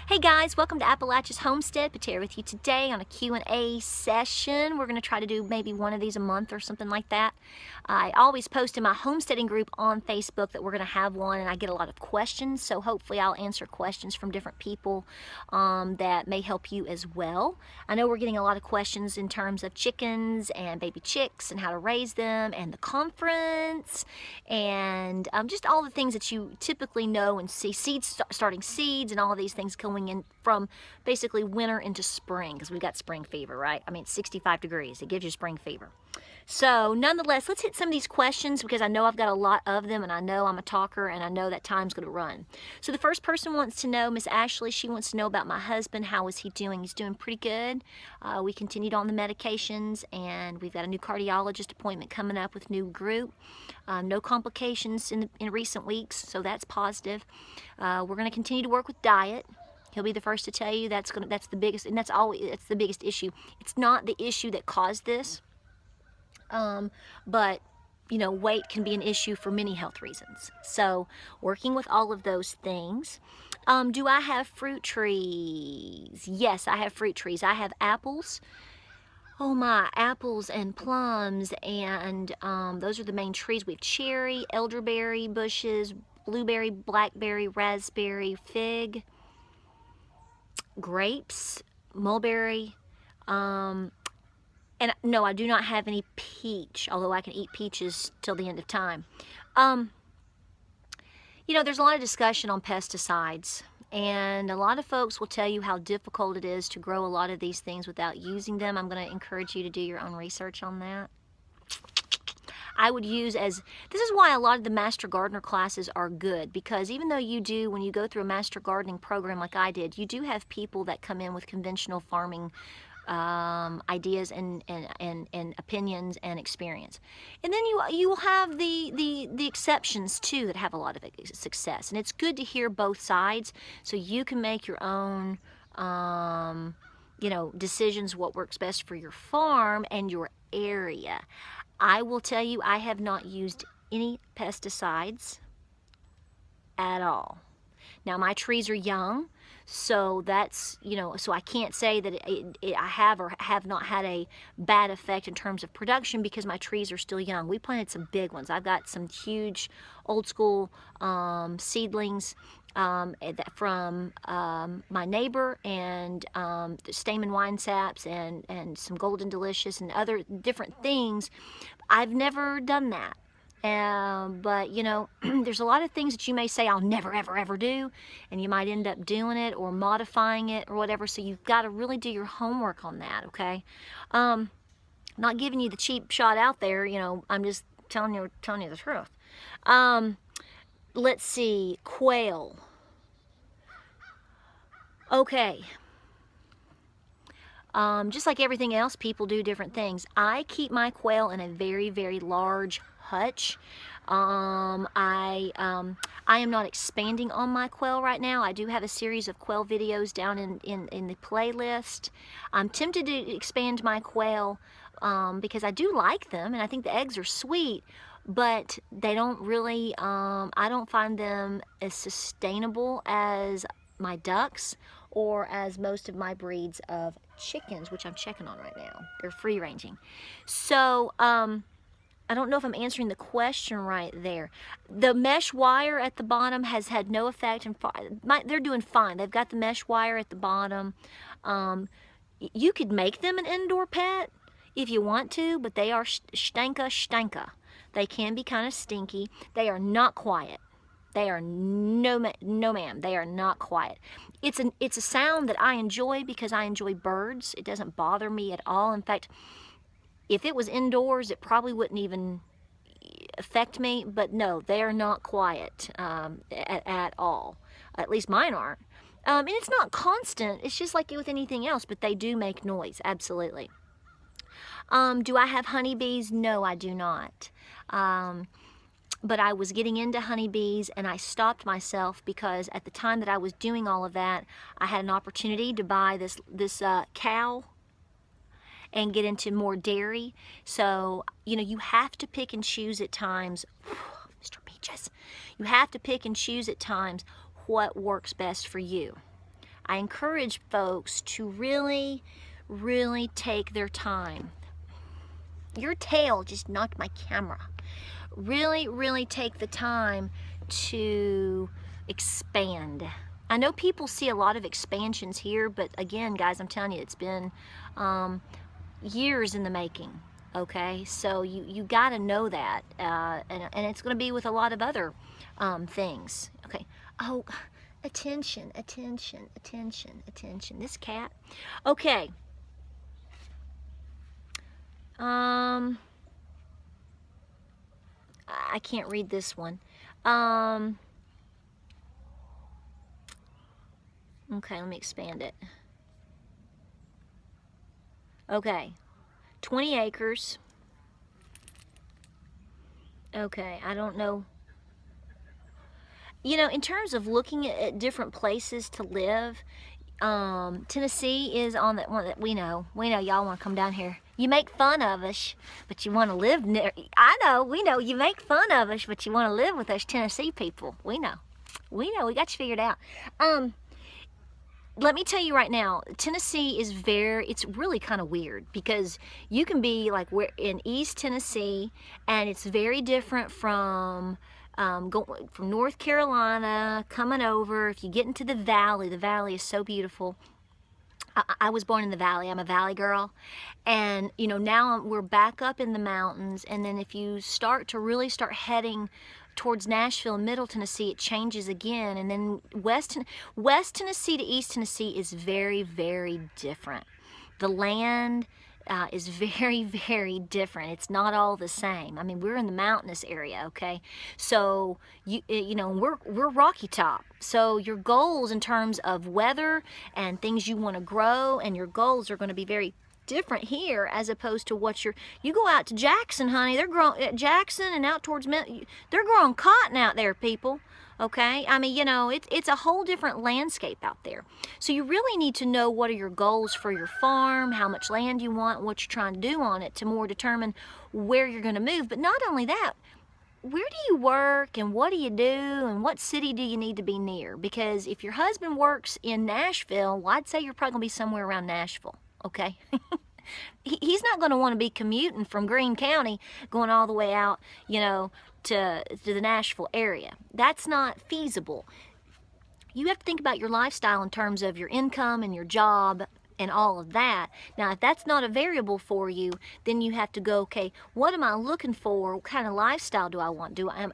Hey guys, welcome to Appalachia's Homestead. Patara with you today on a Q&A session. We're going to try to do maybe one of these a month or something like that. I always post in my homesteading group on Facebook that we're going to have one, and I get a lot of questions, so hopefully I'll answer questions from different people that may help you as well. I know we're getting a lot of questions in terms of chickens and baby chicks and how to raise them and the conference and just all the things that you typically know and see, starting seeds and all of these things going in from basically winter into spring, because we've got spring fever, right? I mean, it's 65 degrees. It gives you spring fever. So nonetheless, let's hit some of these questions because I know I've got a lot of them, and I know I'm a talker, and I know that time's going to run. So the first person wants to know, Miss Ashley, she wants to know about my husband. How is he doing? He's doing pretty good. We continued on the medications, and we've got a new cardiologist appointment coming up with new group. No complications in recent weeks, so that's positive. We're going to continue to work with diet. He'll be the first to tell you that's the biggest, and that's the biggest issue. It's not the issue that caused this, but you know, weight can be an issue for many health reasons. So working with all of those things. Do I have fruit trees? Yes, I have fruit trees. I have apples. Oh my, apples and plums, and those are the main trees. We have cherry, elderberry bushes, blueberry, blackberry, raspberry, fig, grapes, mulberry, and no, I do not have any peach, although I can eat peaches till the end of time. You know, there's a lot of discussion on pesticides, and a lot of folks will tell you how difficult it is to grow a lot of these things without using them. I'm going to encourage you to do your own research on that. I would use this is why a lot of the Master Gardener classes are good, because even though you do, when you go through a Master Gardening program like I did, you do have people that come in with conventional farming ideas and opinions and experience, and then you will have the exceptions too that have a lot of success, and it's good to hear both sides so you can make your own you know, decisions, what works best for your farm and your area. I will tell you, I have not used any pesticides at all. Now my trees are young, so that's, you know, so I can't say that I have or have not had a bad effect in terms of production because my trees are still young. We planted some big ones. I've got some huge old school seedlings from my neighbor, and the Stamen wine saps and some Golden Delicious and other different things. I've never done that. But you know, there's a lot of things that you may say I'll never ever ever do, and you might end up doing it or modifying it or whatever, so you've got to really do your homework on that, okay? Not giving you the cheap shot out there, you know, I'm just telling you the truth. Let's see, quail. Okay. Just like everything else, people do different things. I keep my quail in a very, very large hutch. I am not expanding on my quail right now. I do have a series of quail videos down in the playlist. I'm tempted to expand my quail because I do like them, and I think the eggs are sweet, but they don't really, I don't find them as sustainable as my ducks or as most of my breeds of chickens, which I'm checking on right now. They're free ranging. So I don't know if I'm answering the question right there. The mesh wire at the bottom has had no effect, and they're doing fine. They've got the mesh wire at the bottom. You could make them an indoor pet if you want to, but they are stanka. They can be kind of stinky. They are not quiet. They are no ma'am. They are not quiet. It's a sound that I enjoy because I enjoy birds. It doesn't bother me at all. In fact, if it was indoors, it probably wouldn't even affect me. But no, they are not quiet at all. At least mine aren't. And it's not constant. It's just like with anything else. But they do make noise. Absolutely. Do I have honeybees? No, I do not. But I was getting into honeybees, and I stopped myself because at the time that I was doing all of that, I had an opportunity to buy this cow and get into more dairy. So, you know, you have to pick and choose at times. Mr. Peaches, you have to pick and choose at times what works best for you. I encourage folks to really, really take their time. Your tail just knocked my camera. Really, really take the time to expand. I know people see a lot of expansions here, but again, guys, I'm telling you, it's been years in the making. Okay, so you got to know that, and it's going to be with a lot of other things. Okay. Oh, attention, attention, attention, attention. This cat. Okay. I can't read this one. Okay, let me expand it. Okay, 20 acres. Okay, I don't know. You know, in terms of looking at different places to live, Tennessee is on that one that we know. We know y'all want to come down here. You make fun of us, but you want to live near. I know, we know. You make fun of us, but you want to live with us Tennessee people. We know. We know. We got you figured out. Let me tell you right now, Tennessee is it's really kind of weird because you can be like we're in East Tennessee, and it's very different from going from North Carolina, coming over. If you get into the valley is so beautiful. I was born in the valley. I'm a valley girl, and you know, now we're back up in the mountains, and then if you start to really start heading towards Nashville and Middle Tennessee, it changes again, and then West Tennessee to East Tennessee is very, very different. The land is very, very different. It's not all the same. I mean, we're in the mountainous area, okay? So you know, we're Rocky Top. So your goals in terms of weather and things you want to grow, and your goals are going to be very different here as opposed to what you go out to Jackson, honey. They're growing at Jackson and out towards they're growing cotton out there, people. Okay, I mean, you know, it's a whole different landscape out there. So you really need to know what are your goals for your farm, how much land you want, what you're trying to do on it to more determine where you're going to move. But not only that, where do you work and what do you do and what city do you need to be near? Because if your husband works in Nashville, well, I'd say you're probably going to be somewhere around Nashville. Okay. He's not going to want to be commuting from Greene County going all the way out, you know, to the Nashville area. That's not feasible. You have to think about your lifestyle in terms of your income and your job and all of that. Now, if that's not a variable for you, then you have to go, okay, what am I looking for? What kind of lifestyle do I want? Am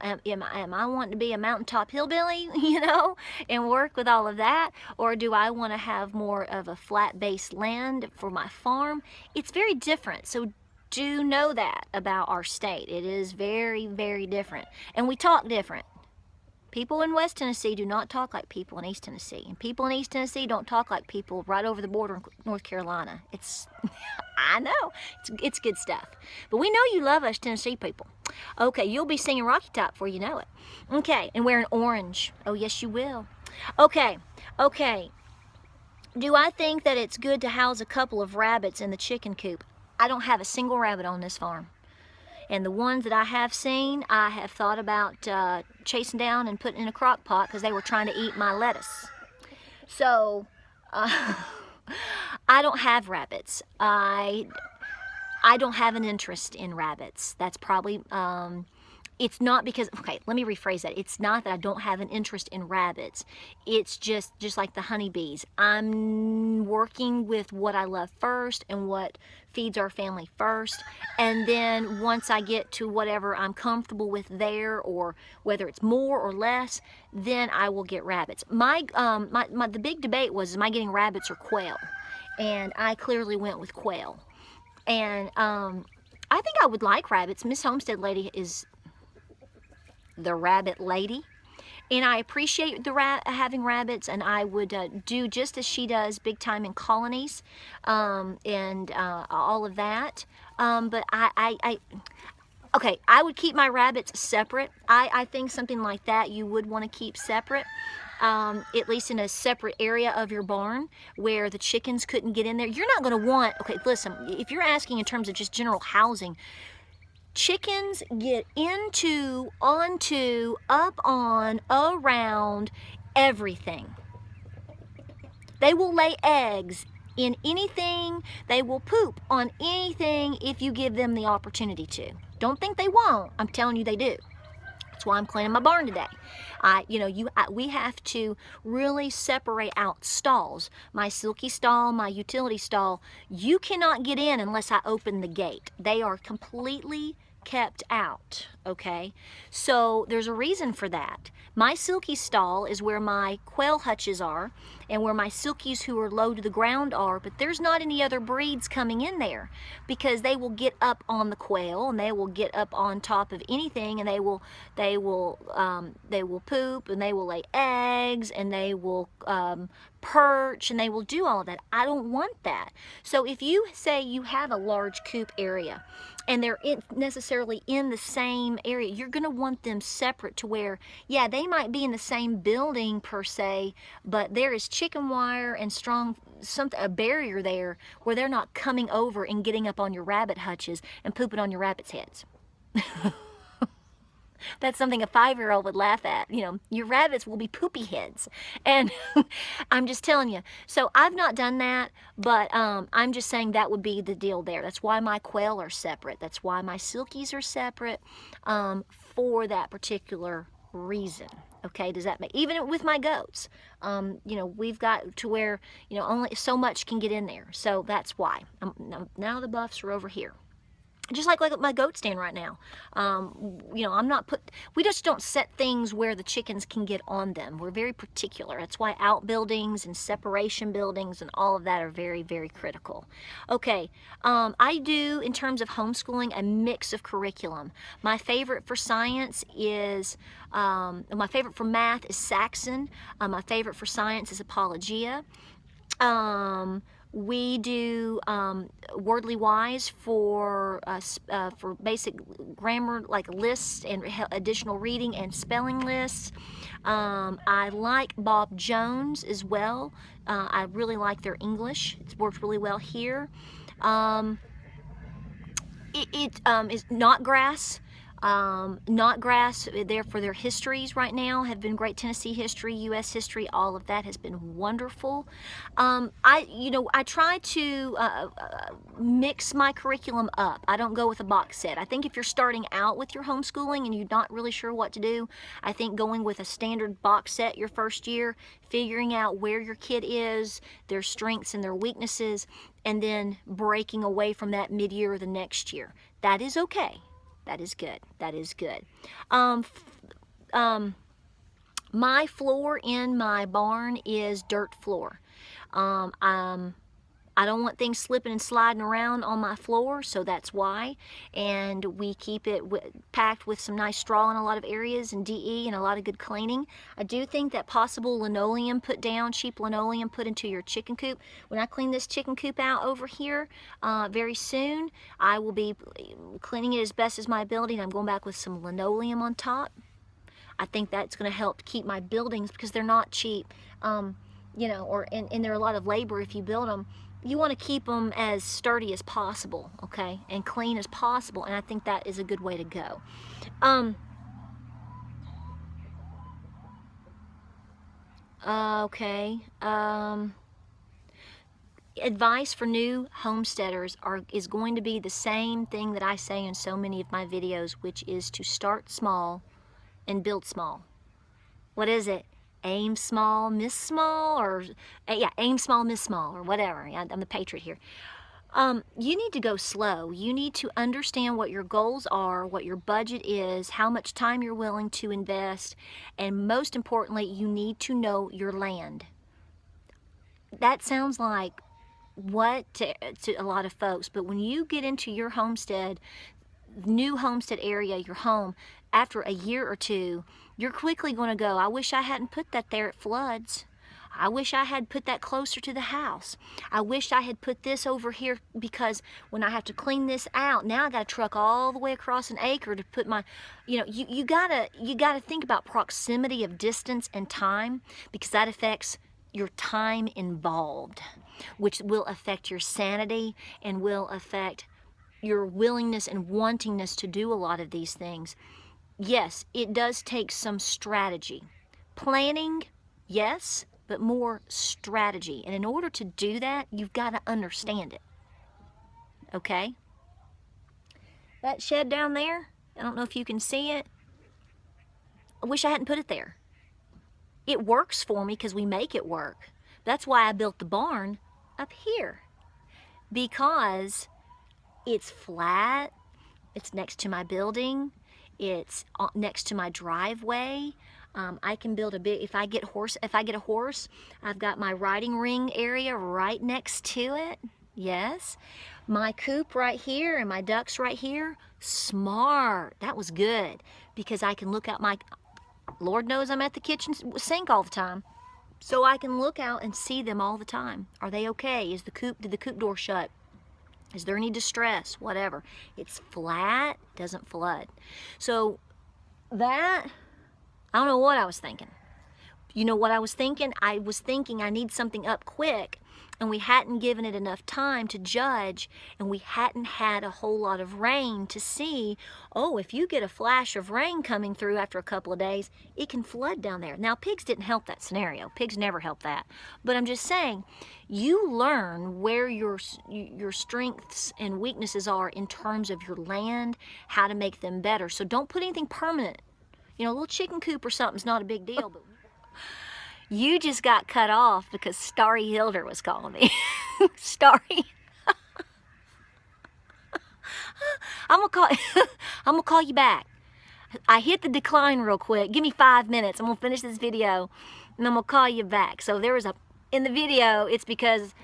I wanting to be a mountaintop hillbilly, you know, and work with all of that? Or do I want to have more of a flat-based land for my farm? It's very different. So do know that about our state. It is very, very different. And we talk different. People in West Tennessee do not talk like people in East Tennessee. And people in East Tennessee don't talk like people right over the border in North Carolina. It's, I know, it's good stuff. But we know you love us Tennessee people. Okay, you'll be singing Rocky Top before you know it. Okay, and wearing orange. Oh, yes, you will. Okay, okay. Do I think that it's good to house a couple of rabbits in the chicken coop? I don't have a single rabbit on this farm. And the ones that I have seen, I have thought about chasing down and putting in a crock pot because they were trying to eat my lettuce. So, I don't have rabbits. I don't have an interest in rabbits. That's probably, it's not because, okay, let me rephrase that. It's not that I don't have an interest in rabbits. It's just like the honeybees. I'm working with what I love first and what feeds our family first. And then once I get to whatever I'm comfortable with there, or whether it's more or less, then I will get rabbits. The big debate was, am I getting rabbits or quail? And I clearly went with quail. And I think I would like rabbits. Miss Homestead lady is the rabbit lady, and I appreciate the having rabbits, and I would do just as she does, big time in colonies, and all of that. But okay, I would keep my rabbits separate. I think something like that you would want to keep separate, at least in a separate area of your barn where the chickens couldn't get in there. You're not going to want, okay, listen, if you're asking in terms of just general housing, chickens get into, onto, up on, around everything. They will lay eggs in anything. They will poop on anything if you give them the opportunity to. Don't think they won't. I'm telling you they do. That's why I'm cleaning my barn today. We have to really separate out stalls. My silky stall, my utility stall, you cannot get in unless I open the gate. They are completely kept out, okay? So there's a reason for that. My silky stall is where my quail hutches are and where my silkies who are low to the ground are, but there's not any other breeds coming in there because they will get up on the quail and they will get up on top of anything, and they will poop and they will lay eggs and they will perch and they will do all of that. I don't want that. So if you say you have a large coop area and they're necessarily in the same area, you're going to want them separate to where, yeah, they might be in the same building per se, but there is chicken wire and a barrier there where they're not coming over and getting up on your rabbit hutches and pooping on your rabbits' heads. That's something a 5-year-old would laugh at. You know, your rabbits will be poopy heads. And I'm just telling you. So I've not done that, but I'm just saying that would be the deal there. That's why my quail are separate. That's why my silkies are separate, for that particular reason. Okay, does that make, even with my goats, you know, we've got to where, you know, only so much can get in there. So that's why. Now the buffs are over here. Just like my goat stand right now. You know, we just don't set things where the chickens can get on them. We're very particular. That's why outbuildings and separation buildings and all of that are very, very critical. Okay, I do, in terms of homeschooling, a mix of curriculum. My favorite for science is, my favorite for math is Saxon. My favorite for science is Appalachia. We do Wordly Wise for basic grammar, like lists and additional reading and spelling lists. I like Bob Jones as well. I really like their English. It's worked really well here. It is Not Grass. Not Grass, there for their histories right now have been great. Tennessee history, U.S. history, all of that has been wonderful. I try to mix my curriculum up. I don't go with a box set. I think if you're starting out with your homeschooling and you're not really sure what to do, I think going with a standard box set your first year, figuring out where your kid is, their strengths and their weaknesses, and then breaking away from that mid-year or the next year. That is okay. That is good. That is good. My floor in my barn is dirt floor. I don't want things slipping and sliding around on my floor, so that's why. And we keep it packed with some nice straw in a lot of areas and DE and a lot of good cleaning. I do think that possible linoleum put down, cheap linoleum put into your chicken coop. When I clean this chicken coop out over here very soon, I will be cleaning it as best as my ability, and I'm going back with some linoleum on top. I think that's going to help keep my buildings, because they're not cheap, and they're a lot of labor if you build them. You want to keep them as sturdy as possible, okay, and clean as possible, and I think that is a good way to go. Advice for new homesteaders is going to be the same thing that I say in so many of my videos, which is to start small and build small. What is it? Aim small, miss small, or yeah, aim small, miss small, or whatever. I'm the patriot here. You need to go slow. You need to understand what your goals are, what your budget is, how much time you're willing to invest, and most importantly, you need to know your land. That sounds like what to a lot of folks, but when you get into your homestead, new homestead area, your home, after a year or two, you're quickly going to go, I wish I hadn't put that there, it floods. I wish I had put that closer to the house. I wish I had put this over here, because when I have to clean this out, now I got to truck all the way across an acre to put my, you gotta think about proximity of distance and time, because that affects your time involved, which will affect your sanity and will affect your willingness and wantingness to do a lot of these things. Yes, it does take some strategy. Planning, yes, but more strategy. And in order to do that, you've got to understand it. Okay? That shed down there, I don't know if you can see it. I wish I hadn't put it there. It works for me because we make it work. That's why I built the barn up here. Because it's flat, it's next to my building, it's next to my driveway. I can build a big, if I get a horse, I've got my riding ring area right next to it. Yes. My coop right here and my ducks right here. Smart. That was good because I can look out my, Lord knows I'm at the kitchen sink all the time. So I can look out and see them all the time. Are they okay? Did the coop door shut? Is there any distress? Whatever. It's flat, doesn't flood. So that, I don't know what I was thinking. You know what I was thinking? I was thinking I need something up quick, and we hadn't given it enough time to judge, and we hadn't had a whole lot of rain to see, oh, if you get a flash of rain coming through after a couple of days, it can flood down there. Now, pigs didn't help that scenario. Pigs never help that. But I'm just saying, you learn where your strengths and weaknesses are in terms of your land, how to make them better. So don't put anything permanent. You know, a little chicken coop or something's not a big deal, but you just got cut off because Starry Hilder was calling me. Starry. I'm gonna call you back. I hit the decline real quick. Give me 5 minutes. I'm gonna finish this video and I'm gonna call you back. So there was in the video, it's because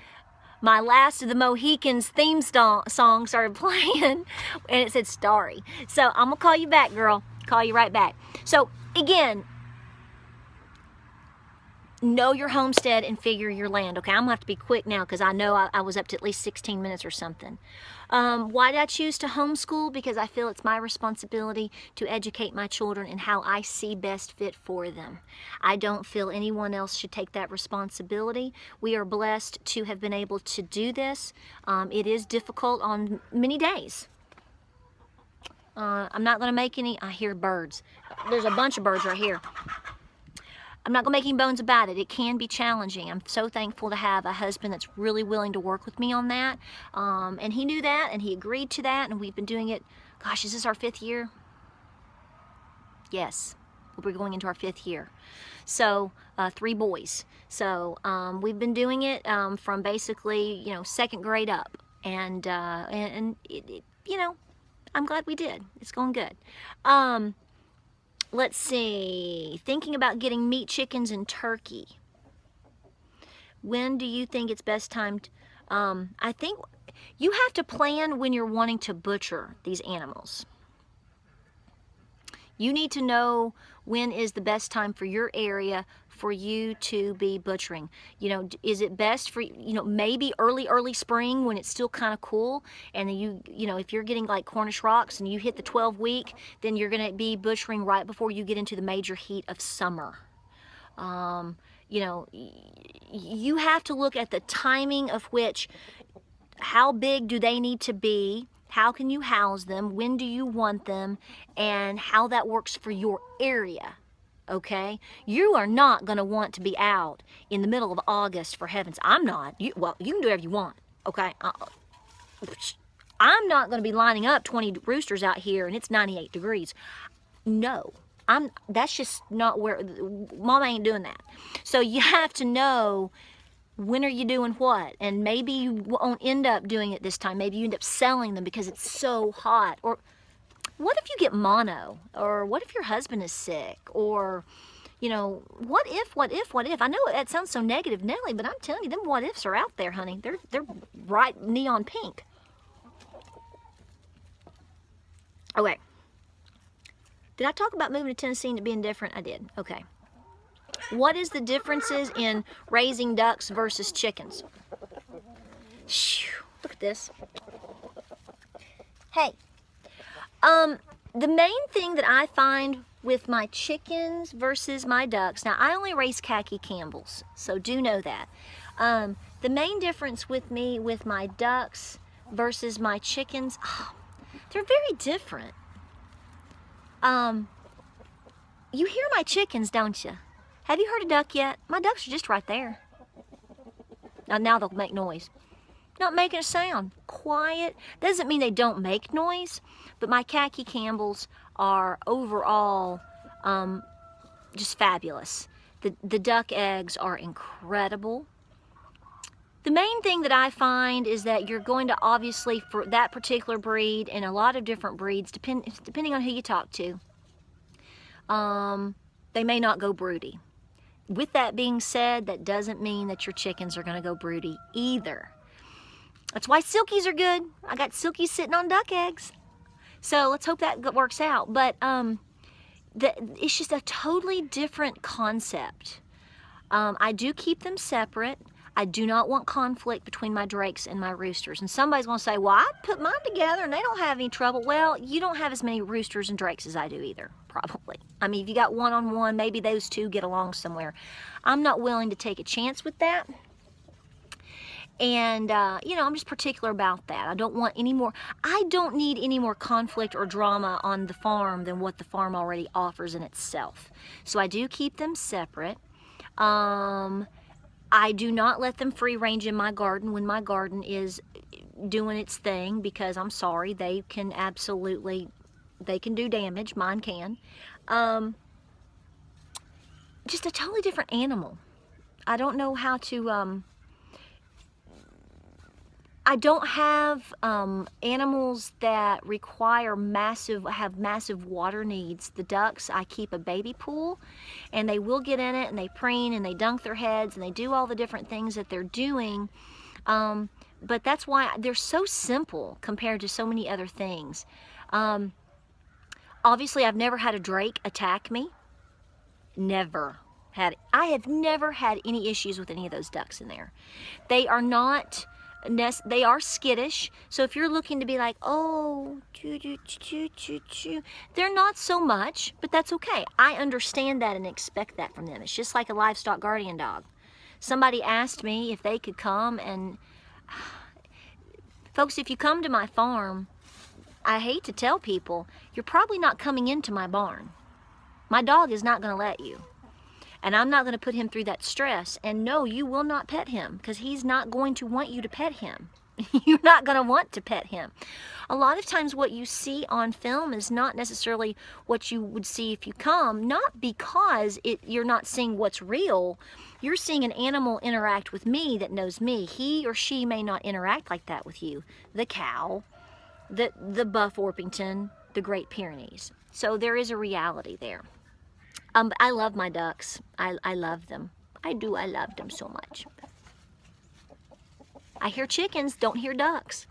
my Last of the Mohicans theme song started playing and it said Starry. So I'm gonna call you back, girl. Call you right back. So again, know your homestead and figure your land. Okay, I'm gonna have to be quick now because I know I was up to at least 16 minutes or something. Why did I choose to homeschool? Because I feel it's my responsibility to educate my children in how I see best fit for them. I don't feel anyone else should take that responsibility. We are blessed to have been able to do this. It is difficult on many days. I'm not going to make any, I hear birds. There's a bunch of birds right here. I'm not going to make any bones about it. It can be challenging. I'm so thankful to have a husband that's really willing to work with me on that. And he knew that, and he agreed to that, and we've been doing it. Gosh, is this our 5th year? Yes, we're going into our 5th year. So, 3 boys. So, we've been doing it from basically, you know, 2nd grade up. And it, you know, I'm glad we did. It's going good. Let's see. Thinking about getting meat chickens and turkey. When do you think it's best time to, I think you have to plan when you're wanting to butcher these animals. You need to know when is the best time for your area for you to be butchering. You know, is it best for, you know, maybe early spring when it's still kind of cool, and then you know, if you're getting like Cornish rocks and you hit the 12-week, then you're going to be butchering right before you get into the major heat of summer. You know, you have to look at the timing of which, how big do they need to be? How can you house them? When do you want them? And how that works for your area, okay? You are not going to want to be out in the middle of August, for heavens. I'm not. Well, you can do whatever you want, okay? I'm not going to be lining up 20 roosters out here and it's 98 degrees. No. That's just not where, Mama ain't doing that. So you have to know, when are you doing what? And maybe you won't end up doing it this time. Maybe you end up selling them because it's so hot. Or what if you get mono? Or what if your husband is sick? Or, you know, what if? I know that sounds so negative, Nelly, but I'm telling you, them what ifs are out there, honey. They're bright neon pink. Okay. Did I talk about moving to Tennessee and it being different? I did. Okay. What is the differences in raising ducks versus chickens? Look at this. Hey, the main thing that I find with my chickens versus my ducks, now I only raise khaki Campbells, so do know that. The main difference with my ducks versus my chickens, they're very different. You hear my chickens, don't you? Have you heard a duck yet? My ducks are just right there. Now they'll make noise. Not making a sound. Quiet. Doesn't mean they don't make noise, but my khaki Campbells are overall just fabulous. The duck eggs are incredible. The main thing that I find is that you're going to obviously, for that particular breed and a lot of different breeds, depending on who you talk to, they may not go broody. With that being said, that doesn't mean that your chickens are going to go broody either. That's why silkies are good. I got silkies sitting on duck eggs. So let's hope that works out. But it's just a totally different concept. I do keep them separate. I do not want conflict between my drakes and my roosters. And somebody's going to say, well, I put mine together and they don't have any trouble. Well, you don't have as many roosters and drakes as I do either, probably. I mean, if you got one-on-one, maybe those two get along somewhere. I'm not willing to take a chance with that. And, you know, I'm just particular about that. I don't want any more, I don't need any more conflict or drama on the farm than what the farm already offers in itself. So I do keep them separate. I do not let them free range in my garden when my garden is doing its thing, because I'm sorry, they can absolutely, they can do damage. Mine can. Just a totally different animal. I don't know how to, I don't have animals that require have massive water needs. The ducks, I keep a baby pool, and they will get in it, and they preen, and they dunk their heads, and they do all the different things that they're doing. But that's why they're so simple compared to so many other things. Obviously, I've never had a drake attack me. Never had. I have never had any issues with any of those ducks in there. They are not... They are skittish, so if you're looking to be like, oh, they're not so much, but that's okay. I understand that and expect that from them. It's just like a livestock guardian dog. Somebody asked me if they could come, and folks, if you come to my farm, I hate to tell people, you're probably not coming into my barn. My dog is not going to let you. And I'm not going to put him through that stress. And no, you will not pet him, because he's not going to want you to pet him. You're not going to want to pet him. A lot of times what you see on film is not necessarily what you would see if you come, not because you're not seeing what's real. You're seeing an animal interact with me that knows me. He or she may not interact like that with you. The cow, the Buff Orpington, the Great Pyrenees. So there is a reality there. I love my ducks. I love them. I do. I love them so much. I hear chickens, don't hear ducks.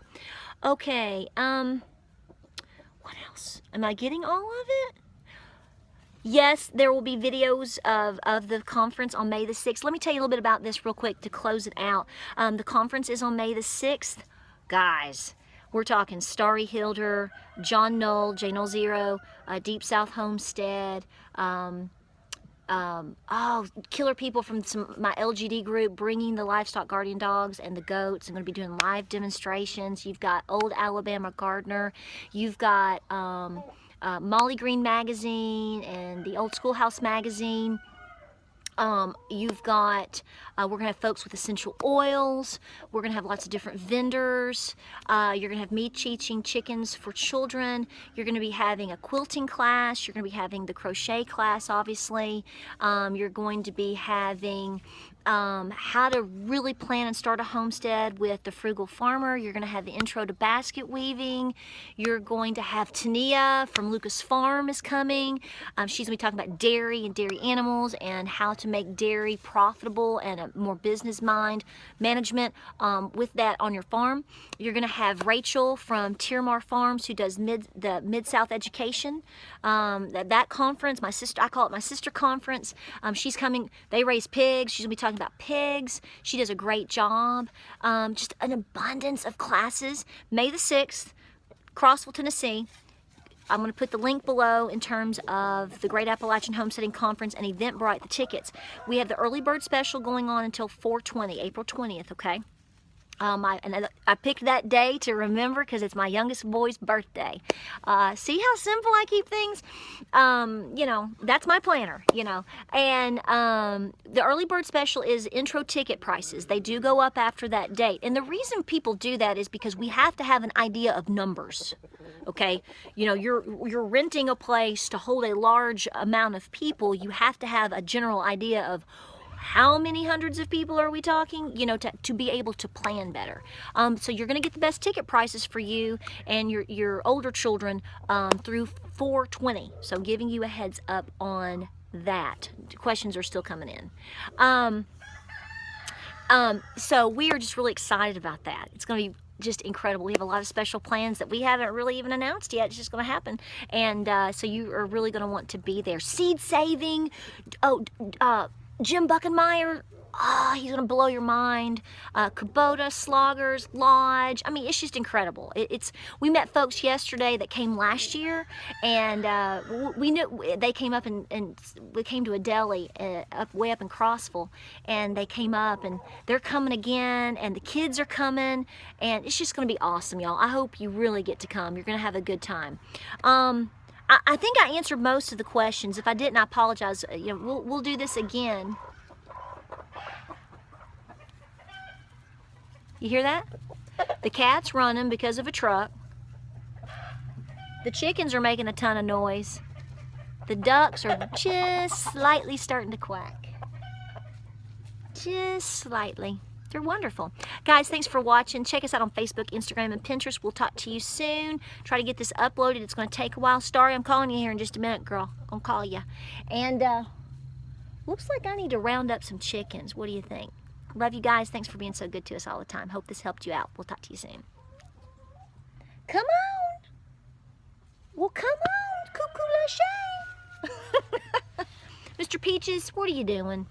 Okay, what else? Am I getting all of it? Yes, there will be videos of the conference on May the 6th. Let me tell you a little bit about this real quick to close it out. The conference is on May the 6th. Guys, we're talking Starry Hilder, John Knoll, J Knoll Zero, Deep South Homestead, killer people from my LGD group bringing the livestock guardian dogs and the goats. I'm going to be doing live demonstrations. You've got Old Alabama Gardener. You've got Molly Green Magazine and the Old Schoolhouse Magazine. You've got, we're going to have folks with essential oils. We're going to have lots of different vendors. You're going to have me teaching chickens for children. You're going to be having a quilting class. You're going to be having the crochet class, obviously. You're going to be having how to really plan and start a homestead with the frugal farmer. You're going to have the intro to basket weaving. You're going to have Tania from Lucas Farm is coming. She's going to be talking about dairy and dairy animals and how to make dairy profitable and a more business mind management with that on your farm. You're going to have Rachel from Tiermar Farms, who does the Mid-South education. That conference, my sister, I call it my sister conference. She's coming. They raise pigs. She's going to be talking about pigs. She does a great job. Just an abundance of classes. May the 6th, Crossville, Tennessee. I'm going to put the link below in terms of the Great Appalachian Homesteading Conference and Eventbrite, the tickets. We have the early bird special going on until 4/20, April 20th, okay? I picked that day to remember because it's my youngest boy's birthday. See how simple I keep things? You know, that's my planner, you know. And the early bird special is intro ticket prices. They do go up after that date. And the reason people do that is because we have to have an idea of numbers. Okay, you know, you're renting a place to hold a large amount of people. You have to have a general idea of how many hundreds of people are we talking, you know, to be able to plan better. So you're going to get the best ticket prices for you and your older children through 4/20. So giving you a heads up on that. Questions are still coming in. So we are just really excited about that. It's going to be just incredible. We have a lot of special plans that we haven't really even announced yet. It's just going to happen. And so you are really going to want to be there. Seed saving. Jim Buckenmeyer, he's going to blow your mind. Kubota, Sloggers, Lodge. I mean, it's just incredible. We met folks yesterday that came last year, and we knew they came up and we came to a deli way up in Crossville, and they came up and they're coming again, and the kids are coming, and it's just going to be awesome, y'all. I hope you really get to come. You're going to have a good time. I think I answered most of the questions. If I didn't, I apologize. You know, we'll do this again. You hear that? The cat's running because of a truck. The chickens are making a ton of noise. The ducks are just slightly starting to quack. Just slightly. They're wonderful. Guys, thanks for watching. Check us out on Facebook, Instagram, and Pinterest. We'll talk to you soon. Try to get this uploaded. It's going to take a while. Starry, I'm calling you here in just a minute, girl. I'm going to call you. And looks like I need to round up some chickens. What do you think? Love you guys. Thanks for being so good to us all the time. Hope this helped you out. We'll talk to you soon. Come on. Well, come on, Cuckoo Lachey. Mr. Peaches, what are you doing?